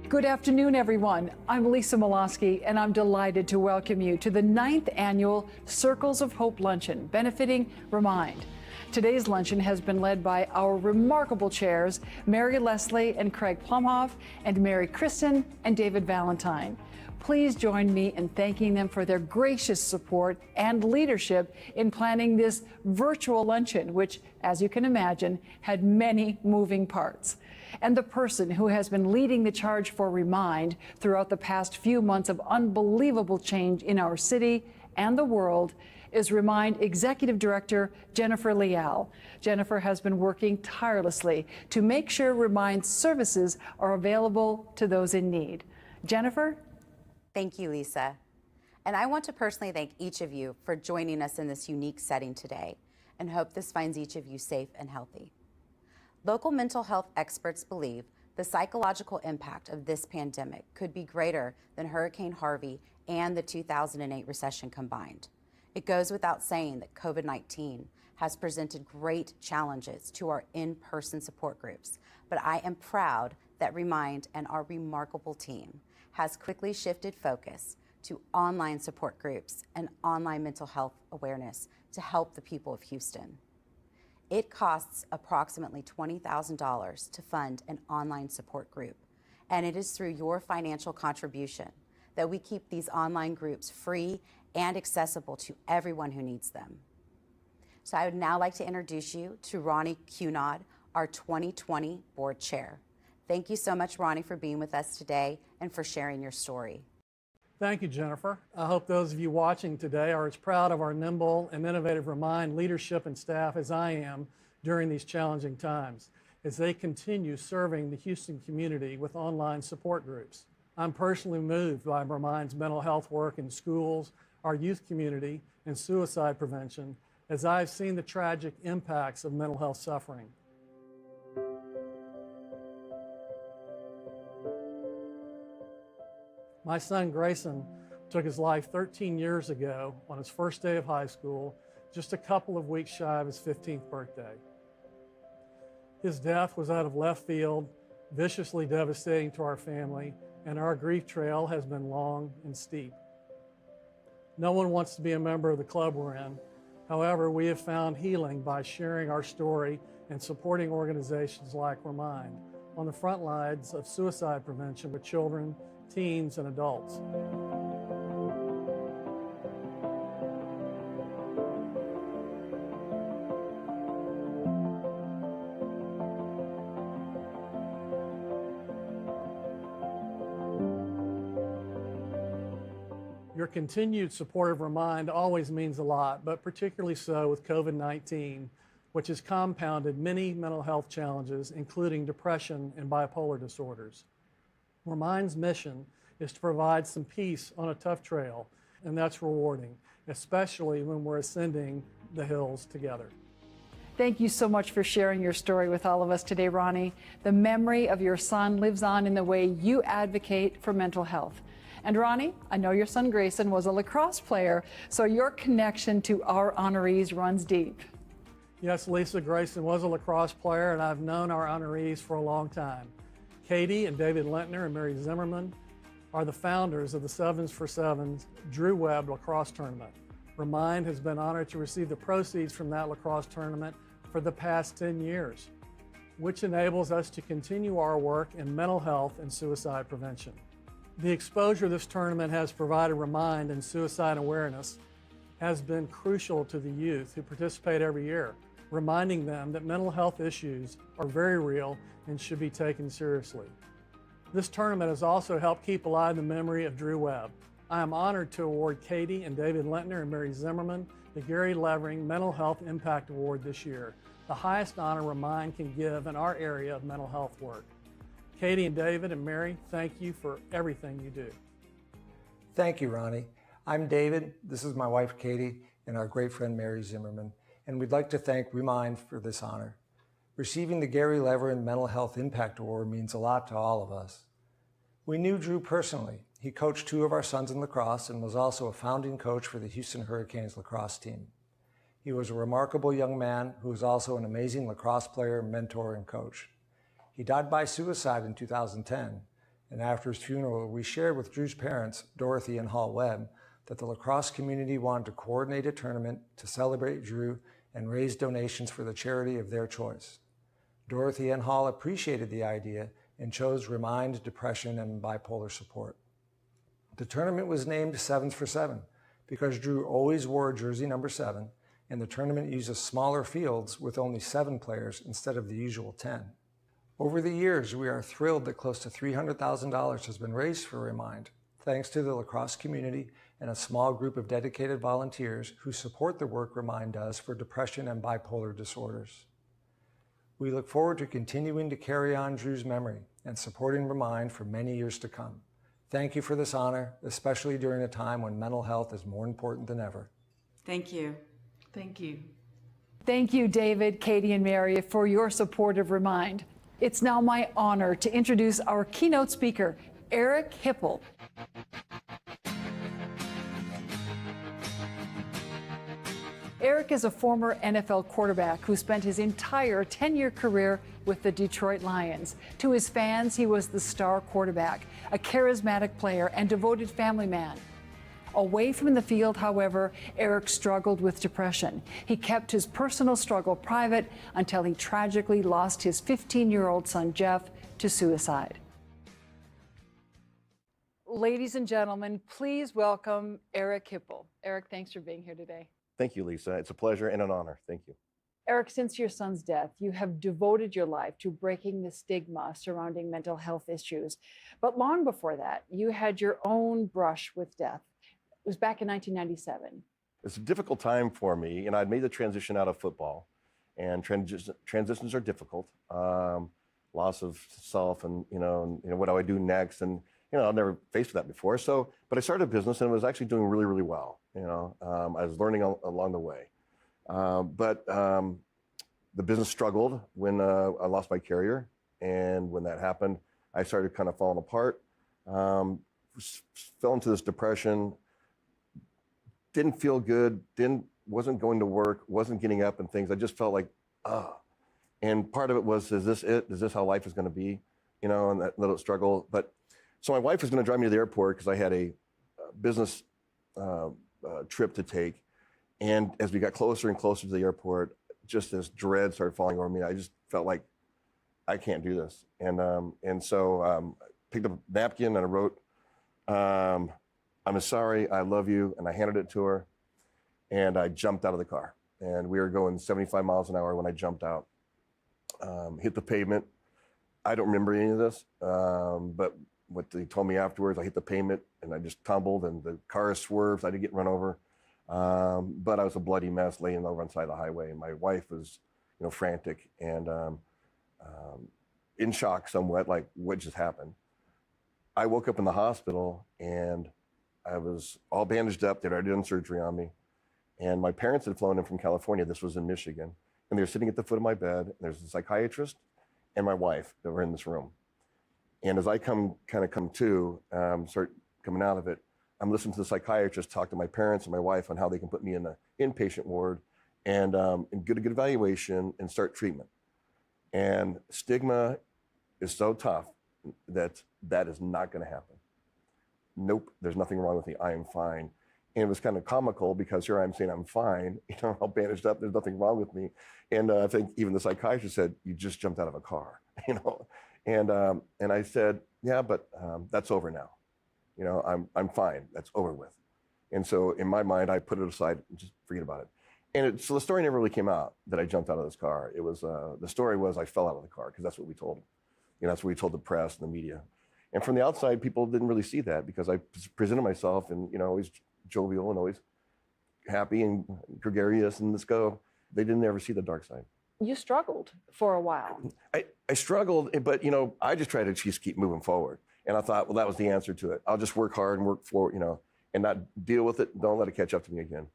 Good afternoon, everyone. I'm Lisa Molosky, and I'm delighted to welcome you to the 9th annual Circles of Hope Luncheon, benefiting Remind. Today's luncheon has been led by our remarkable chairs, Mary Leslie and Craig Plumhoff, and Mary Kristen and David Valentine. Please join me in thanking them for their gracious support and leadership in planning this virtual luncheon, which, as you can imagine, had many moving parts. And the person who has been leading the charge for Remind throughout the past few months of unbelievable change in our city and the world is Remind Executive Director Jennifer Leal. Jennifer has been working tirelessly to make sure Remind services are available to those in need. Jennifer? Thank you, Lisa. And I want to personally thank each of you for joining us in this unique setting today, and hope this finds each of you safe and healthy. Local mental health experts believe the psychological impact of this pandemic could be greater than Hurricane Harvey and the 2008 recession combined. It goes without saying that COVID-19 has presented great challenges to our in-person support groups, but I am proud that Remind and our remarkable team has quickly shifted focus to online support groups and online mental health awareness to help the people of Houston. It costs approximately $20,000 to fund an online support group, and it is through your financial contribution that we keep these online groups free and accessible to everyone who needs them. So I would now like to introduce you to Ronnie Cunod, our 2020 board chair. Thank you so much, Ronnie, for being with us today and for sharing your story. Thank you, Jennifer. I hope those of you watching today are as proud of our nimble and innovative Remind leadership and staff as I am during these challenging times, as they continue serving the Houston community with online support groups. I'm personally moved by Remind's mental health work in schools, our youth community, and suicide prevention, as I've seen the tragic impacts of mental health suffering. My son Grayson took his life 13 years ago on his first day of high school, just a couple of weeks shy of his 15th birthday. His death was out of left field, viciously devastating to our family, and our grief trail has been long and steep. No one wants to be a member of the club we're in. However, we have found healing by sharing our story and supporting organizations like Remind on the front lines of suicide prevention with children, teens, and adults. Your continued support of Remind always means a lot, but particularly so with COVID-19, which has compounded many mental health challenges, including depression and bipolar disorders. Remind's mission is to provide some peace on a tough trail, and that's rewarding, especially when we're ascending the hills together. Thank you so much for sharing your story with all of us today, Ronnie. The memory of your son lives on in the way you advocate for mental health. And Ronnie, I know your son Grayson was a lacrosse player, so your connection to our honorees runs deep. Yes, Lisa, Grayson was a lacrosse player, and I've known our honorees for a long time. Katie and David Lentner and Mary Zimmerman are the founders of the Sevens for Sevens Drew Webb lacrosse tournament. Remind has been honored to receive the proceeds from that lacrosse tournament for the past 10 years, which enables us to continue our work in mental health and suicide prevention. The exposure this tournament has provided Remind in suicide awareness has been crucial to the youth who participate every year, reminding them that mental health issues are very real and should be taken seriously. This tournament has also helped keep alive the memory of Drew Webb. I am honored to award Katie and David Lentner and Mary Zimmerman the Gary Levering Mental Health Impact Award this year, the highest honor Remind can give in our area of mental health work. Katie and David and Mary, thank you for everything you do. Thank you, Ronnie. I'm David, this is my wife Katie, and our great friend Mary Zimmerman, and we'd like to thank Remind for this honor. Receiving the Gary Levering Mental Health Impact Award means a lot to all of us. We knew Drew personally. He coached 2 of our sons in lacrosse and was also a founding coach for the Houston Hurricanes lacrosse team. He was a remarkable young man who was also an amazing lacrosse player, mentor, and coach. He died by suicide in 2010, And after his funeral, we shared with Drew's parents, Dorothy and Hall Webb, that the lacrosse community wanted to coordinate a tournament to celebrate Drew and raise donations for the charity of their choice. Dorothy and Hall appreciated the idea and chose Remind Depression and Bipolar Support. The tournament was named Sevens for Seven because Drew always wore jersey number 7, and the tournament uses smaller fields with only 7 players instead of the usual 10. Over the years, we are thrilled that close to $300,000 has been raised for Remind, thanks to the lacrosse community and a small group of dedicated volunteers who support the work Remind does for depression and bipolar disorders. We look forward to continuing to carry on Drew's memory and supporting Remind for many years to come. Thank you for this honor, especially during a time when mental health is more important than ever. Thank you. Thank you. Thank you, David, Katie, and Mary, for your support of Remind. It's now my honor to introduce our keynote speaker, Eric Hipple. Eric is a former NFL quarterback who spent his entire 10-year career with the Detroit Lions. To his fans, he was the star quarterback, a charismatic player, and devoted family man. Away from the field, however, Eric struggled with depression. He kept his personal struggle private until he tragically lost his 15-year-old son, Jeff, to suicide. Ladies and gentlemen, please welcome Eric Hipple. Eric, thanks for being here today. Thank you, Lisa. It's a pleasure and an honor. Thank you. Eric, since your son's death, you have devoted your life to breaking the stigma surrounding mental health issues. But long before that, you had your own brush with death. It was back in 1997. It's a difficult time for me, and I'd made the transition out of football, and transitions are difficult. Loss of self, and what do I do next? And I've never faced that before. But I started a business, and it was actually doing really, really well. I was learning along the way. But the business struggled when I lost my carrier, and when that happened, I started kind of falling apart. Fell into this depression. Didn't feel good. Wasn't going to work. Wasn't getting up and things. I just felt like, And part of it was, is this it? Is this how life is going to be? And that little struggle. But so my wife was going to drive me to the airport because I had a business trip to take. And as we got closer and closer to the airport, just this dread started falling over me. I just felt like I can't do this. And so I picked up a napkin and I wrote, I'm sorry, I love you. And I handed it to her, and I jumped out of the car. And we were going 75 miles an hour when I jumped out. Hit the pavement. I don't remember any of this, but what they told me afterwards, I hit the pavement and I just tumbled, and the car swerved. I didn't get run over. But I was a bloody mess laying over on the side of the highway, and my wife was, frantic and in shock somewhat, like what just happened. I woke up in the hospital and I was all bandaged up. They'd already done surgery on me. And my parents had flown in from California. This was in Michigan. And they were sitting at the foot of my bed. And there's a psychiatrist and my wife that were in this room. And as I come to, start coming out of it, I'm listening to the psychiatrist talk to my parents and my wife on how they can put me in the inpatient ward and get a good evaluation and start treatment. And stigma is so tough that is not going to happen. Nope, there's nothing wrong with me. I am fine. And it was kind of comical because here I'm saying I'm fine, all bandaged up, there's nothing wrong with me. And I think even the psychiatrist said, you just jumped out of a car, And I said, yeah, but that's over now. I'm fine, that's over with. And so in my mind, I put it aside and just forget about it. And so the story never really came out that I jumped out of this car. It was, the story was I fell out of the car because that's what we told, that's what we told the press and the media. And from the outside, people didn't really see that because I presented myself and, always jovial and always happy and gregarious and let's go. They didn't ever see the dark side. You struggled for a while. I struggled, but, I just tried to just keep moving forward. And I thought, well, that was the answer to it. I'll just work hard and work forward, and not deal with it. Don't let it catch up to me again.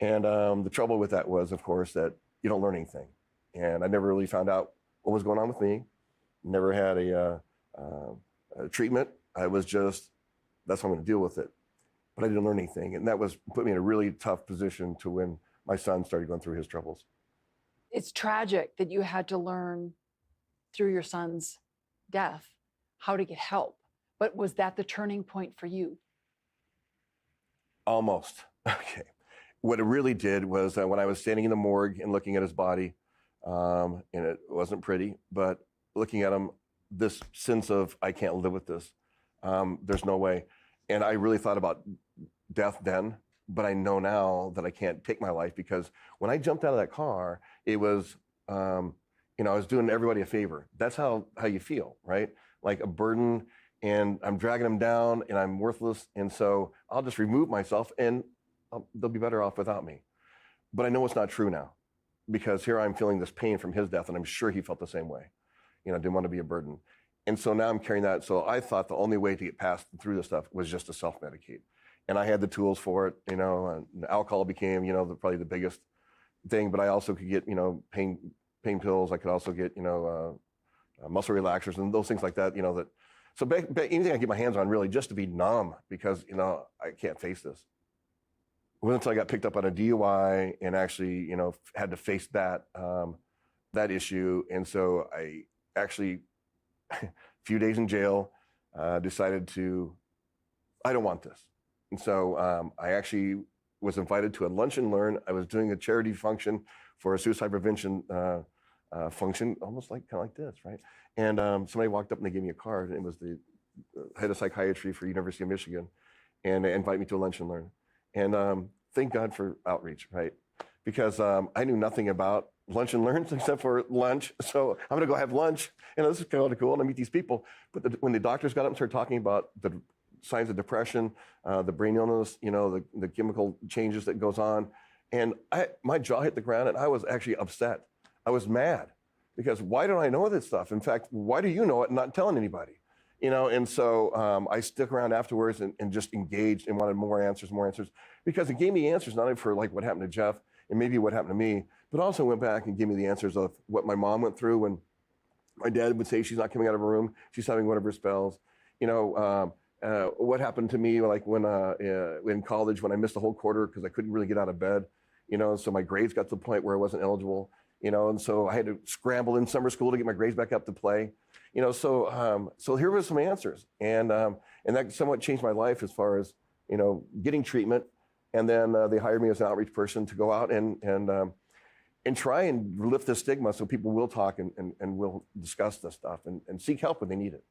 And the trouble with that was, of course, that you don't learn anything. And I never really found out what was going on with me. Never had a treatment. I was just, that's how I'm going to deal with it. But I didn't learn anything. And that put me in a really tough position to when my son started going through his troubles. It's tragic that you had to learn through your son's death how to get help. But was that the turning point for you? Almost. Okay. What it really did was when I was standing in the morgue and looking at his body, and it wasn't pretty, but looking at him, this sense of, I can't live with this. There's no way. And I really thought about death then, but I know now that I can't take my life, because when I jumped out of that car, it was, I was doing everybody a favor. That's how you feel, right? Like a burden, and I'm dragging them down and I'm worthless. And so I'll just remove myself and they'll be better off without me. But I know it's not true now, because here I'm feeling this pain from his death, and I'm sure he felt the same way. Didn't want to be a burden. And so now I'm carrying that. So I thought the only way to get past through this stuff was just to self-medicate. And I had the tools for it, and alcohol became, probably the biggest thing, but I also could get, pain pills. I could also get, muscle relaxers and those things like that, so anything I get my hands on, really, just to be numb, because, I can't face this. It wasn't until I got picked up on a DUI and actually, had to face that issue. And so I actually, a few days in jail, decided I don't want this. And so I actually was invited to a Luncheon Learn. I was doing a charity function for a suicide prevention function, almost kind of like this, right? And somebody walked up and they gave me a card, and it was the head of psychiatry for University of Michigan, and they invited me to a Luncheon Learn. And thank God for outreach, right? Because I knew nothing about Luncheon Learns except for lunch. So I'm gonna go have lunch, and this is kind of cool, and I meet these people. But when the doctors got up and started talking about the signs of depression, the brain illness, the chemical changes that goes on, and my jaw hit the ground, and I was actually upset. I was mad, because why don't I know this stuff? In fact, why do you know it and not telling anybody? And so I stuck around afterwards and just engaged and wanted more answers, because it gave me answers not only for what happened to Jeff and maybe what happened to me, but also went back and gave me the answers of what my mom went through when my dad would say she's not coming out of her room, she's having one of her spells. What happened to me when in college, when I missed a whole quarter because I couldn't really get out of bed, so my grades got to the point where I wasn't eligible, and so I had to scramble in summer school to get my grades back up to play. So here were some answers, and that somewhat changed my life as far as getting treatment, and then they hired me as an outreach person to go out and try and lift the stigma, so people will talk and will discuss this stuff and seek help when they need it.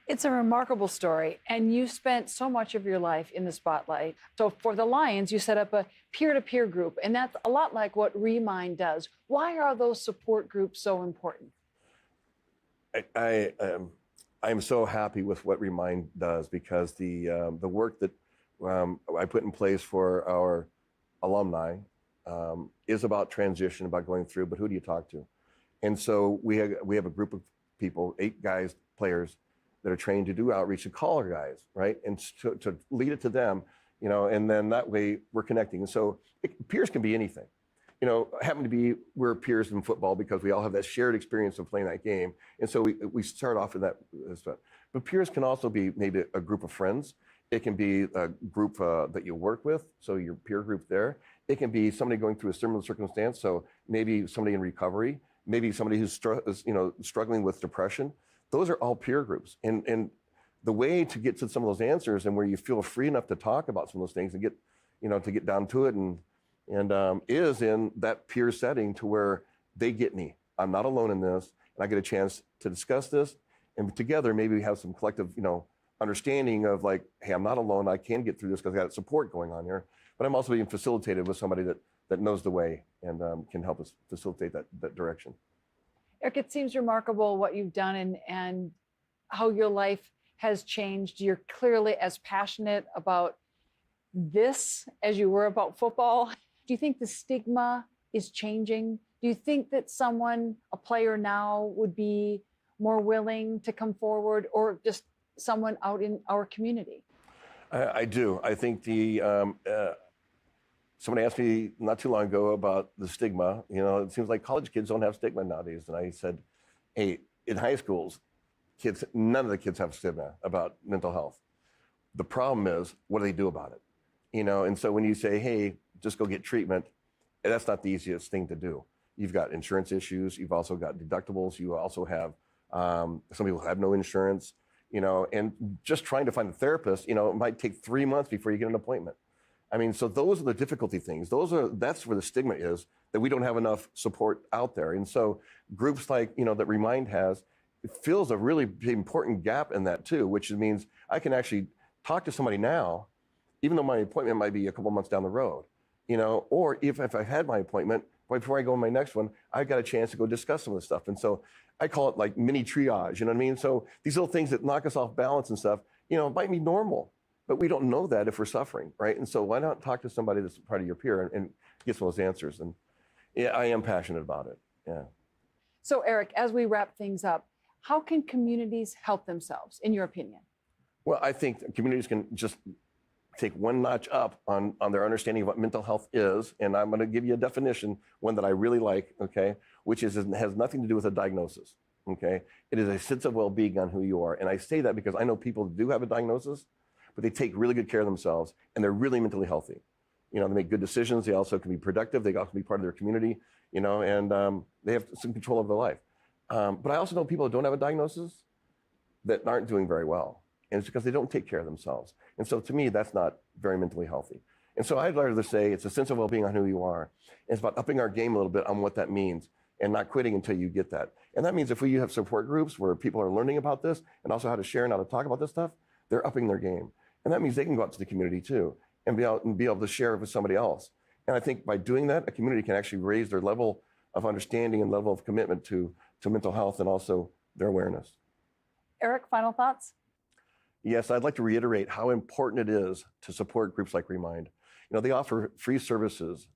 It's a remarkable story, and you spent so much of your life in the spotlight. So for the Lions, you set up a peer-to-peer group, and that's a lot like what Remind does. Why are those support groups so important? I am so happy with what Remind does, because the work that I put in place for our alumni is about transition, about going through, but who do you talk to? And so we have a group of people, 8 guys, players, that are trained to do outreach, to call our guys, right? And to lead it to them, and then that way we're connecting. And so peers can be anything. Happen to be, we're peers in football because we all have that shared experience of playing that game. And so we start off with that stuff. But peers can also be maybe a group of friends. It can be a group that you work with, so your peer group there. It can be somebody going through a similar circumstance, so maybe somebody in recovery, maybe somebody who's struggling with depression. Those are all peer groups. And the way to get to some of those answers, and where you feel free enough to talk about some of those things and get, to get down to it, and is in that peer setting, to where they get me. I'm not alone in this, and I get a chance to discuss this, and together maybe we have some collective, understanding of hey, I'm not alone. I can get through this because I got support going on here. But I'm also being facilitated with somebody that knows the way and can help us facilitate that direction. Eric, it seems remarkable what you've done and how your life has changed. You're clearly as passionate about this as you were about football. Do you think the stigma is changing? Do you think that a player now, would be more willing to come forward, or just someone out in our community? I do. I think somebody asked me not too long ago about the stigma. It seems like college kids don't have stigma nowadays. And I said, hey, in high schools, none of the kids have stigma about mental health. The problem is, what do they do about it? And so when you say, hey, just go get treatment, that's not the easiest thing to do. You've got insurance issues. You've also got deductibles. You also have, some people have no insurance. and just trying to find a therapist, it might take 3 months before you get an appointment. I mean, so those are the difficulty things. That's where the stigma is, that we don't have enough support out there. And so groups like, that Remind has, it fills a really important gap in that too, which means I can actually talk to somebody now, even though my appointment might be a couple months down the road, or if I had my appointment, before I go on my next one, I've got a chance to go discuss some of this stuff. And so I call it like mini triage, you know what I mean? So these little things that knock us off balance and stuff, might be normal, but we don't know that if we're suffering, right? And so why not talk to somebody that's part of your peer and get some of those answers? And yeah, I am passionate about it, yeah. So Eric, as we wrap things up, how can communities help themselves, in your opinion? Well, I think communities can just take one notch up on their understanding of what mental health is. And I'm going to give you a definition, one that I really like, okay, which is it has nothing to do with a diagnosis, okay? It is a sense of well-being on who you are. And I say that because I know people do have a diagnosis, but they take really good care of themselves and they're really mentally healthy. They make good decisions. They also can be productive. They can also be part of their community, and they have some control of their life. But I also know people that don't have a diagnosis that aren't doing very well. And it's because they don't take care of themselves. And so to me, that's not very mentally healthy. And so I'd rather say it's a sense of well-being on who you are. And it's about upping our game a little bit on what that means and not quitting until you get that. And that means if we have support groups where people are learning about this and also how to share and how to talk about this stuff, they're upping their game. And that means they can go out to the community too and be able to share with somebody else. And I think by doing that, a community can actually raise their level of understanding and level of commitment to mental health and also their awareness. Eric, final thoughts? Yes, I'd like to reiterate how important it is to support groups like Remind. They offer free services.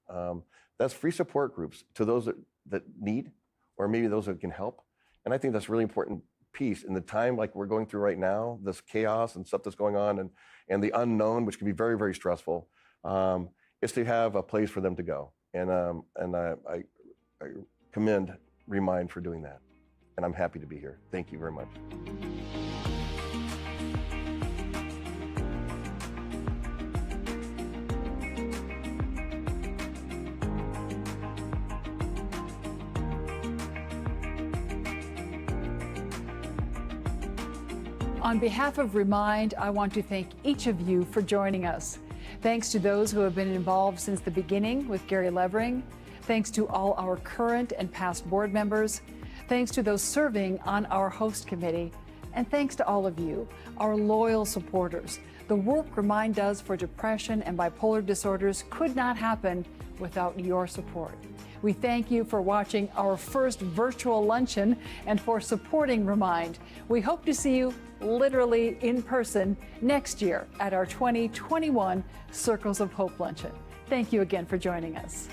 That's free support groups to those that need, or maybe those that can help. And I think that's a really important piece in the time like we're going through right now, this chaos and stuff that's going on and the unknown, which can be very, very stressful, is to have a place for them to go. And I commend Remind for doing that. And I'm happy to be here. Thank you very much. On behalf of Remind, I want to thank each of you for joining us. Thanks to those who have been involved since the beginning with Gary Levering. Thanks to all our current and past board members. Thanks to those serving on our host committee. And thanks to all of you, our loyal supporters. The work Remind does for depression and bipolar disorders could not happen without your support. We thank you for watching our first virtual luncheon and for supporting Remind. We hope to see you literally in person next year at our 2021 Circles of Hope Luncheon. Thank you again for joining us.